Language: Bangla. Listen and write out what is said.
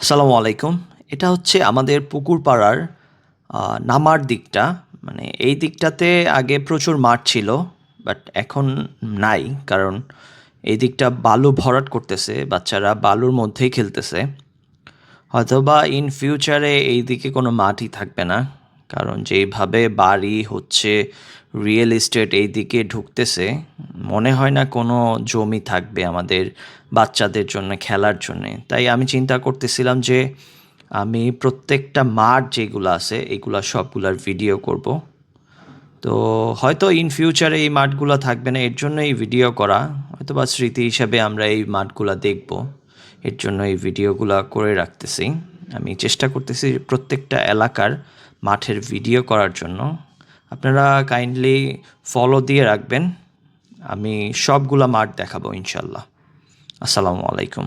আসসালামু আলাইকুম। এটা হচ্ছে আমাদের পুকুর পাড়ার নামার দিকটা। মানে এই দিকটাতে আগে প্রচুর মাঠ ছিল, বাট এখন নাই। কারণ এই দিকটা বালু ভরাট করতেছে, বাচ্চারা বালুর মধ্যেই খেলতেছে। হয়তোবা ইন ফিউচারে এই দিকে কোনো মাঠই থাকবে না। কারণ যেইভাবে বাড়ি হচ্ছে, রিয়েল এস্টেট এই দিকে ঢুকতেছে, মনে হয় না কোনো জমি থাকবে আমাদের বাচ্চাদের জন্য খেলার জন্যে। তাই আমি চিন্তা করতেছিলাম যে আমি প্রত্যেকটা মাঠ যেগুলো আছে এইগুলা সবগুলার ভিডিও করব। তো হয়তো ইন ফিউচারে এই মাঠগুলো থাকবে না, এর জন্য এই ভিডিও করা। হয়তো বা স্মৃতি হিসাবে আমরা এই মাঠগুলো দেখব, এর জন্য এই ভিডিওগুলো করে রাখতেছি। আমি চেষ্টা করতেছি প্রত্যেকটা এলাকার মাঠের ভিডিও করার জন্য। আপনারা কাইন্ডলি ফলো দিয়ে রাখবেন। আমি সবগুলা মাঠ দেখাবো ইনশাল্লাহ। আসসালামু আলাইকুম।